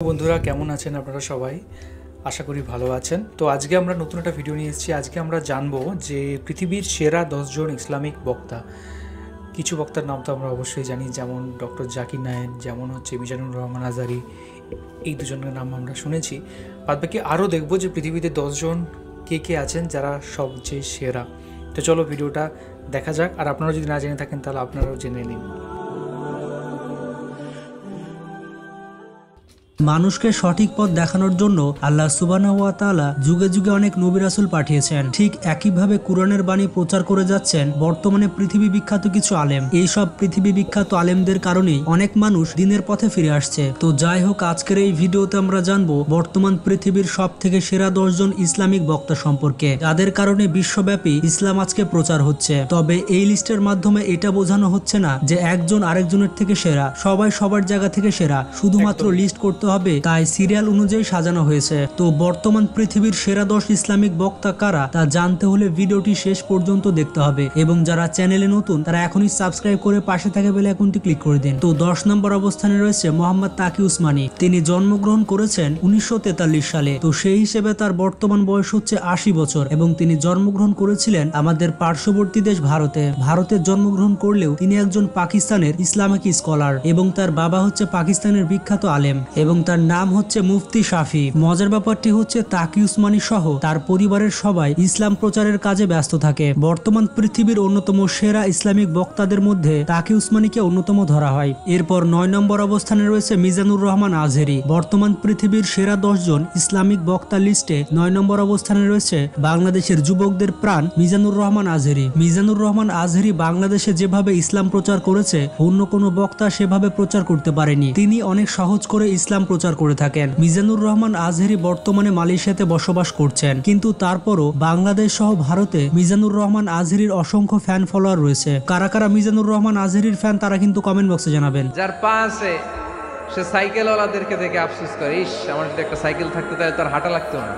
বন্ধুরা কেমন আছেন আপনারা সবাই? আশা করি ভালো আছেন। তো আজকে আমরা নতুন একটা ভিডিও নিয়ে এসেছি। আজকে আমরা জানবো যে পৃথিবীর সেরা 10 জন ইসলামিক বক্তা। কিছু বক্তার নাম তো আমরা অবশ্যই জানি, যেমন ডক্টর জাকির নায়েক, যেমন হচ্ছে মিজানুর রহমান আজহারি, এই দুজনের নাম আমরা শুনেছি। বাদবাকি আরও দেখবো যে পৃথিবীতে 10 জন কে কে আছেন যারা সবচেয়ে সেরা। তো চলো ভিডিওটা দেখা যাক। আর আপনারা যদি না জেনে থাকেন তাহলে আপনারাও জেনে নিন। মানুষকে সঠিক পথ দেখানোর জন্য আল্লাহ সুবহানাহু ওয়া তাআলা যুগে যুগে অনেক নবী রাসূল পাঠিয়েছেন। ঠিক একইভাবে কুরআনের বাণী প্রচার করে যাচ্ছেন বর্তমানে পৃথিবী বিখ্যাত কিছু আলেম। এই সব পৃথিবী বিখ্যাত আলেমদের কারণেই অনেক মানুষ দ্বীনের পথে ফিরে আসছে। তো যাই হোক, আজকের এই ভিডিওতে আমরা জানবো বর্তমান পৃথিবীর সব থেকে সেরা 10 জন ইসলামিক বক্তা সম্পর্কে, যাদের কারণে বিশ্বব্যাপী ইসলাম আজকে প্রচার হচ্ছে। তবে এই লিস্টের মাধ্যমে এটা বোঝানো হচ্ছে না যে একজন আরেকজনের থেকে সেরা, সবাই সবার জায়গা থেকে সেরা। শুধুমাত্র লিস্ট করতে হবে, তাই সিরিয়াল অনুযায়ী সাজানো হয়েছে। তো বর্তমান পৃথিবীর সেরা 10 ইসলামিক বক্তা কারা তা জানতে হলে ভিডিওটি শেষ পর্যন্ত দেখতে হবে, এবং যারা চ্যানেলে নতুন তারা এখনই সাবস্ক্রাইব করে পাশে থাকা বেল আইকনটি ক্লিক করে দিন। তো 10 নম্বর অবস্থানে রয়েছে মোহাম্মদ তাকি উসমানী। তিনি জন্মগ্রহণ করেছেন 1943 সালে। তো সেই হিসেবে তার বর্তমান বয়স হচ্ছে 80 বছর, এবং তিনি জন্মগ্রহণ করেছিলেন আমাদের পার্শ্ববর্তী দেশ ভারতে জন্মগ্রহণ করলেও তিনি একজন পাকিস্তানের ইসলামিক স্কলার, এবং তার বাবা হচ্ছে পাকিস্তানের বিখ্যাত আলেম, এবং তার নাম হচ্ছে মুফতি শাফি। মজার ব্যাপারটি হচ্ছে তাকি উসমানী সহ তার পরিবারের সবাই ইসলাম প্রচারের কাজে ব্যস্ত থাকে। বর্তমান পৃথিবীর অন্যতম সেরা ইসলামিক বক্তাদের মধ্যে তাকি উসমানীকে অন্যতম ধরা হয়। এরপর 9 নম্বর অবস্থানে রয়েছে মিজানুর রহমান আজহারি। বর্তমান পৃথিবীর সেরা 10 জন ইসলামিক বক্তা লিস্টে 9 নম্বর অবস্থানে রয়েছে বাংলাদেশের যুবকদের প্রাণ মিজানুর রহমান আজহারি। মিজানুর রহমান আজহারি বাংলাদেশে যেভাবে ইসলাম প্রচার করেছে অন্য কোনো বক্তা সেভাবে প্রচার করতে পারেনি। তিনি অনেক সহজ করে ইসলাম প্রচার করে থাকেন। মিজানুর রহমান আজহারি বর্তমানে মালয়েশিয়াতে বসবাস করছেন, কিন্তু তারপরও বাংলাদেশ সহ ভারতে মিজানুর রহমান আজহারির অসংখ্য ফ্যান ফলোয়ার রয়েছে। কারা কারা মিজানুর রহমান আজহারির ফ্যান তারা কিন্তু কমেন্ট বক্সে জানাবেন। যার পা আছে সে সাইকেলওয়ালাদেরকে দেখে আফসোস করে, ইস আমার যদি একটা সাইকেল থাকতো তাহলে তার হাঁটা লাগতো না,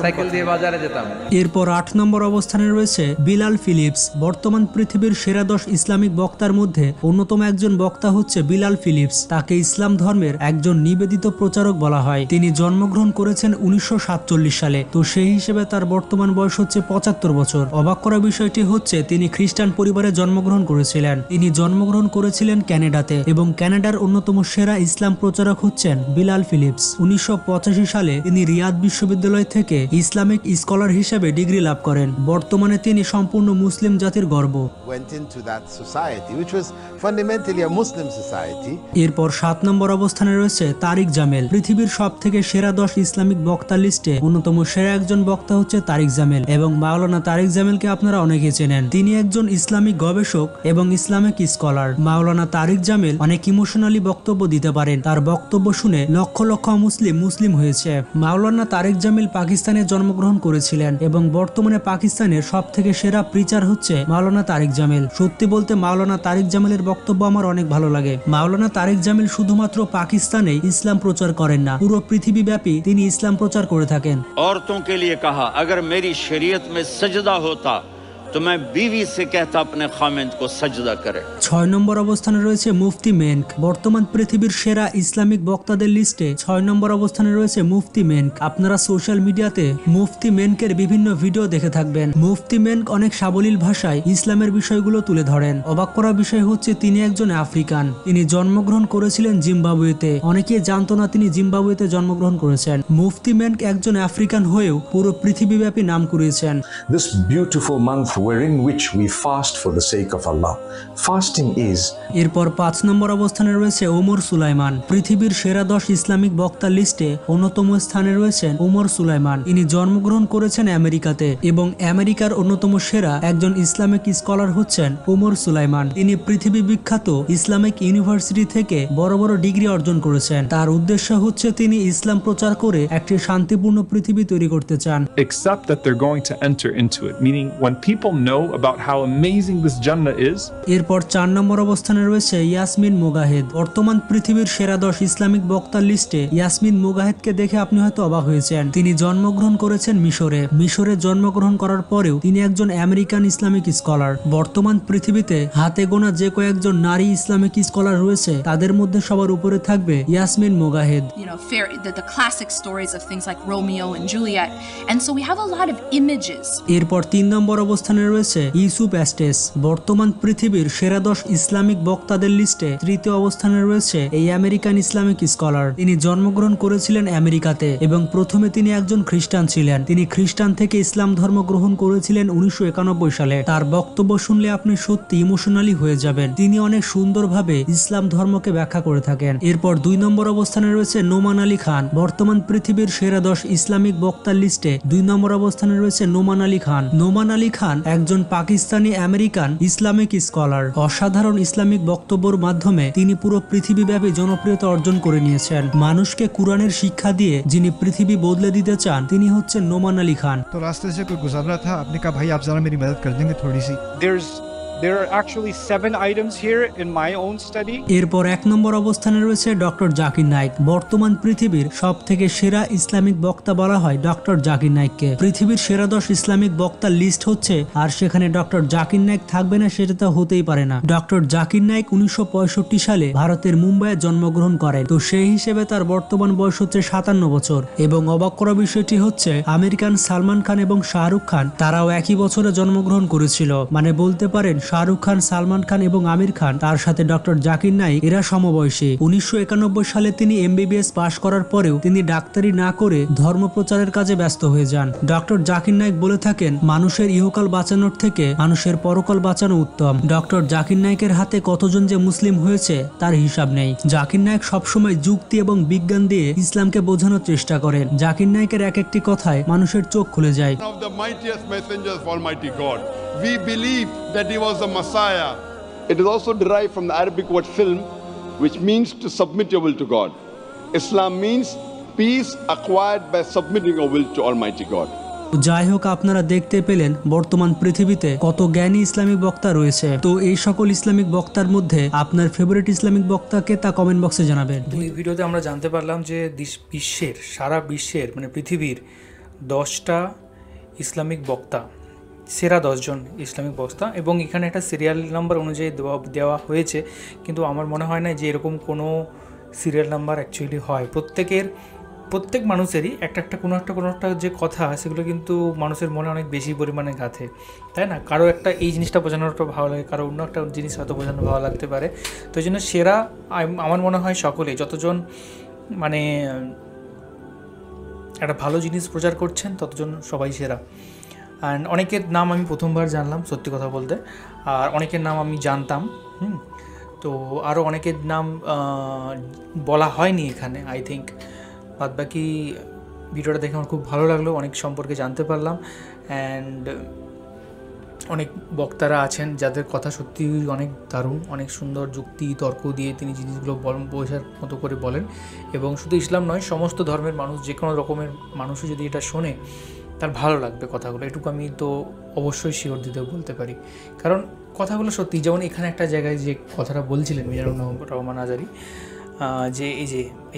সাইকেল দিয়ে বাজারে যেতাম। এরপর 8 নম্বর অবস্থানে রয়েছে বিলাল ফিলিপস। বর্তমান পৃথিবীর সেরা 10 ইসলামিক বক্তার মধ্যে অন্যতম একজন বক্তা হচ্ছে বিলাল ফিলিপস। তাকে ইসলাম ধর্মের একজন নিবেদিত প্রচারক বলা হয়। তিনি জন্মগ্রহণ করেছেন 1947 সালে। তো সেই হিসেবে তার বর্তমান বয়স হচ্ছে 75 বছর। অবাক করা বিষয়টি হচ্ছে তিনি খ্রিস্টান পরিবারে জন্মগ্রহণ করেছিলেন। তিনি জন্মগ্রহণ করেছিলেন ক্যানাডাতে, এবং ক্যানাডার অন্যতম সেরা ইসলাম প্রচারক হচ্ছেন বিলাল ফিলিপস। 1985 সালে তিনি রিয়াদ বিশ্ববিদ্যালয় থেকে ইসলামিক স্কলার হিসেবে ডিগ্রি লাভ করেন। বর্তমানে তিনি সম্পূর্ণ মুসলিম জাতির গর্ব। এরপর 7 নম্বর অবস্থানে রয়েছে তারিক জামেল। পৃথিবীর সব থেকে সেরা 10 ইসলামিক বক্তা লিস্টে অন্যতম সেরা একজন বক্তা হচ্ছে তারিক জামেল, এবং মাওলানা তারিক জামেলকে আপনারা অনেকে চেনেন। তিনি একজন ইসলামিক গবেষক এবং ইসলামিক স্কলার। মাওলানা তারিক জামেল অনেক ইমোশনালি বক্তব্য দিতে পারেন। তার বক্তব্য শুনে লক্ষ লক্ষ মুসলিম হয়েছে। মাওলানা তারিক জামেল পাকিস্তানে জন্মগ্রহণ করেছিলেন, এবং বর্তমানে পাকিস্তানের সব থেকে সেরা প্রিচার হচ্ছে মাওলানা তারিক জামেল। সত্যি বলতে মাওলানা তারিক জামেলের বক্তব্য আমার অনেক ভালো লাগে। মাওলানা তারিক জামেল শুধুমাত্র পাকিস্তানে ইসলাম প্রচার করেন না, পুরো পৃথিবী ব্যাপী তিনি ইসলাম প্রচার করে থাকেন। औरतों के लिए कहा, अगर मेरी शरीयत में सजदा होता तो मैं बीवी से कहता अपने खामिंद को सजदा करे। 6 নম্বর অবস্থানে রয়েছে মুফতি মেনক। বর্তমান পৃথিবীর সেরা ইসলামিক বক্তাদের লিস্টে 6 নম্বর অবস্থানে রয়েছে মুফতি মেনক। আপনারা সোশ্যাল মিডিয়াতে মুফতি মেনকের বিভিন্ন ভিডিও দেখে থাকবেন। মুফতি মেনক অনেক সাবলীল ভাষায় ইসলামের বিষয়গুলো তুলে ধরেন। অবাক করা বিষয় হচ্ছে তিনি একজন আফ্রিকান। তিনি জন্মগ্রহণ করেছিলেন জিম্বাবুয়েতে। অনেকেই জানতো না তিনি জিম্বাবুয়েতে জন্মগ্রহণ করেছেন। মুফতি মেনক একজন আফ্রিকান হয়েও পুরো পৃথিবীব্যাপী নাম কুড়িয়েছেন। This beautiful month wherein which we fast for the sake of Allah. Fasting is. এরপর 5 নম্বর অবস্থানে রয়েছে ওমর সুলাইমান। পৃথিবীর সেরা 10 ইসলামিক বক্তা লিস্টে অন্যতম স্থানে রয়েছেন ওমর সুলাইমান। তিনি জন্মগ্রহণ করেছেন আমেরিকাতে, এবং আমেরিকার অন্যতম সেরা একজন ইসলামিক স্কলার হচ্ছেন ওমর সুলাইমান। তিনি পৃথিবী বিখ্যাত ইসলামিক ইউনিভার্সিটি থেকে বড় বড় ডিগ্রি অর্জন করেছেন। তার উদ্দেশ্য হচ্ছে তিনি ইসলাম প্রচার করে একটি শান্তিপূর্ণ পৃথিবী তৈরি করতে চান। Except that they're going to enter into it, meaning when people all know about how amazing this Jannah is? এরপর 4 নম্বর অবস্থানে রয়েছে ইয়াসমিন মোগাহেদ। বর্তমান পৃথিবীর সেরা 10 ইসলামিক বক্তার লিস্টে ইয়াসমিন মোগাহেদকে দেখে আপনি হয়তো অবাক হয়েছেন। তিনি জন্মগ্রহণ করেছেন মিশরে জন্মগ্রহণ করার পরেও তিনি একজন আমেরিকান ইসলামিক স্কলার। বর্তমান পৃথিবীতে হাতে গোনা যে কয়েকজন নারী ইসলামিক স্কলার রয়েছে তাদের মধ্যে সবার উপরে থাকবে Yasmin মোগাহেদ। The classic stories of things like Romeo and Juliet, and so we have a lot of images. এরপর 3 নম্বর অবস্থানে রয়েছে ইউসুফ এস্টেস। বর্তমান পৃথিবীর সেরা 10 ইসলামিক বক্তাদের লিস্টে তৃতীয় অবস্থানে রয়েছে এই আমেরিকান ইসলামিক স্কলার। তিনি জন্মগ্রহণ করেছিলেন আমেরিকাতে এবং প্রথমে তিনি একজন খ্রিস্টান ছিলেন। তিনি খ্রিস্টান থেকে ইসলাম ধর্ম গ্রহণ করেছিলেন 1991 সালে। তার বক্তব্য শুনলে আপনি সত্যি ইমোশনালি হয়ে যাবেন। তিনি অনেক সুন্দরভাবে ইসলাম ধর্মকে ব্যাখ্যা করে থাকেন। এরপর 2 নম্বর অবস্থানে রয়েছে নোমান আলী খান। বর্তমান পৃথিবীর সেরা 10 ইসলামিক বক্তার লিস্টে 2 নম্বর অবস্থানে রয়েছে নোমান আলী খান। নোমান আলী খান একজন পাকিস্তানি আমেরিকান ইসলামিক স্কলার। অসাধারণ ইসলামিক বক্তব্যের মাধ্যমে তিনি পুরো পৃথিবীব্যাপী জনপ্রিয়তা অর্জন করে নিয়েছেন। মানুষকে কুরআনের শিক্ষা দিয়ে যিনি পৃথিবী বদলে দিতে চান তিনি হচ্ছেন নোমান আলী খান। तो रास्ते से कोई गुजर रहा था, आपने कहा भाई आप जरा मेरी मदद कर देंगे थोड़ी सी। There are actually 7 items here in my own study. এরপর 1 নম্বর অবস্থানে রয়েছে ডক্টর জাকির নাইক। বর্তমান পৃথিবীর সবথেকে সেরা ইসলামিক বক্তা বলা হয় ডক্টর জাকির নাইককে। পৃথিবীর সেরা 10 ইসলামিক বক্তার লিস্ট হচ্ছে, আর সেখানে ডক্টর জাকির নাইক থাকবে না সেটা তো হতেই পারে না। ডক্টর জাকির নাইক 1965 সালে ভারতের মুম্বাইয়ে জন্মগ্রহণ করেন। তো সেই হিসেবে তার বর্তমান বয়স হচ্ছে 57 বছর। এবং অবাক করা বিষয়টি হচ্ছে আমেরিকান সালমান খান এবং শাহরুখ খান তারাও একই বছরে জন্মগ্রহণ করেছিল। মানে বলতে পারেন শাহরুখ খান, সালমান খান এবং আমির খান তার সাথে ডক্টর জাকির নাইক এরা সমবয়সী। 1991 সালে তিনি MBBS পাশ করার পরেও তিনি ডাক্তারি না করে ধর্ম প্রচারের কাজে ব্যস্ত হয়ে যান। ডক্টর জাকির নাইক বলে থাকেন মানুষের ইহকাল বাঁচানোর থেকে মানুষের পরকাল বাঁচানো উত্তম। ডক্টর জাকির নাইকের হাতে কতজন যে মুসলিম হয়েছে তার হিসাব নেই। জাকির নাইক সবসময় যুক্তি এবং বিজ্ঞান দিয়ে ইসলামকে বোঝানোর চেষ্টা করেন। জাকির নাইকের এক একটি কথায় মানুষের চোখ খুলে যায়। One of the mightiest messengers of Almighty God. We believe that he was the Messiah. It is also derived from the Arabic word film, which means to submit your will to God. Islam means peace acquired by submitting your will to Almighty God. যাই হোক, আপনারা দেখতে পেলেন বর্তমান পৃথিবীতে কত জ্ঞানী Islamic বক্তা রয়েছে। তো এই সকল ইসলামিক বক্তার মধ্যে আপনার ফেভারিট ইসলামিক বক্তাকে তা কমেন্ট বক্সে জানাবেন। এই ভিডিওতে আমরা জানতে পারলাম যে সারা বিশ্বের মানে পৃথিবীর 10টা ইসলামিক বক্তা, সেরা 10 জন ইসলামিক বক্তা, এবং এখানে একটা সিরিয়াল নাম্বার অনুযায়ী দেওয়া হয়েছে। কিন্তু আমার মনে হয় না যে এরকম কোনো সিরিয়াল নাম্বার অ্যাকচুয়ালি হয়। প্রত্যেক মানুষেরই একটা কোনো একটা যে কথা সেগুলো কিন্তু মানুষের মনে অনেক বেশি পরিমাণে গাঁথে, তাই না? কারো একটা এই জিনিসটা বোঝানোটা ভালো লাগে, কারো অন্য একটা জিনিস হয়তো বোঝানো ভালো লাগতে পারে। তো এই জন্য সেরা আমার মনে হয় সকলেই যতজন মানে একটা ভালো জিনিস প্রচার করছেন ততজন সবাই সেরা। অ্যান্ড অনেকের নাম আমি প্রথমবার জানলাম সত্যি কথা বলতে, আর অনেকের নাম আমি জানতাম। তো আরও অনেকের নাম বলা হয়নি এখানে আই থিঙ্ক। বাদ বাকি ভিডিওটা দেখে আমার খুব ভালো লাগলো, অনেক সম্পর্কে জানতে পারলাম। অ্যান্ড অনেক বক্তারা আছেন যাদের কথা সত্যি অনেক দারুণ, অনেক সুন্দর যুক্তি তর্ক দিয়ে তিনি জিনিসগুলো বোঝার মতো করে বলেন। এবং শুধু ইসলাম নয়, সমস্ত ধর্মের মানুষ, যে কোনো রকমের মানুষই যদি এটা শোনে তার ভালো লাগবে কথাগুলো, এটুকু আমি তো অবশ্যই শিওর দিতে বলতে পারি। কারণ কথাগুলো সত্যি, যেমন এখানে একটা জায়গায় যে কথাটা বলছিলেন মিজানুর রহমান আজারি, যে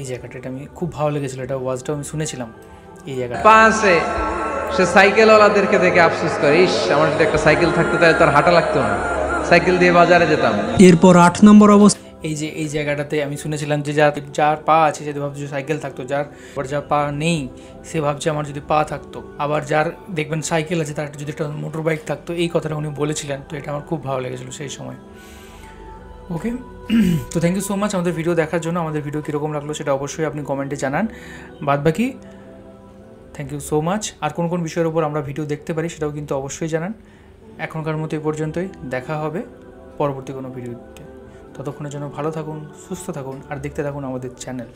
এই জায়গাটা এটা আমি খুব ভালো লেগেছিলো, এটা ওয়াজটাও আমি শুনেছিলাম। এই জায়গাটা পাশে সে সাইকেলওয়ালাদেরকে দেখে আফসোস করে, ইস আমার যদি একটা সাইকেল থাকতো তাহলে তার হাঁটা লাগতো না, সাইকেল দিয়ে বাজারে যেতাম। এরপর 8 নম্বর অবস্থা, এই জায়গাটাতে আমি শুনেছিলাম যে যার পা আছে সে ভাবছে সাইকেল থাকতো, যার পা নেই সে ভাবছে আমার যদি পা থাকতো, আবার যার দেখবেন সাইকেল আছে তার যদি একটা মোটর বাইক থাকতো। এই কথাটা উনি বলেছিলেন, তো এটা আমার খুব ভালো লেগেছিলো সেই সময়। ওকে, তো থ্যাংক ইউ সো মাচ আমাদের ভিডিও দেখার জন্য। আমাদের ভিডিও কীরকম লাগলো সেটা অবশ্যই আপনি কমেন্টে জানান। বাদবাকি থ্যাংক ইউ সো মাচ। আর কোন বিষয়ের উপর আমরা ভিডিও দেখতে পারি সেটাও কিন্তু অবশ্যই জানান। এখনকার মতো এই পর্যন্তই, দেখা হবে পরবর্তী কোনো ভিডিওতে। ততক্ষণের জন্য ভালো থাকুন, সুস্থ থাকুন, আর দেখতে থাকুন আমাদের চ্যানেল।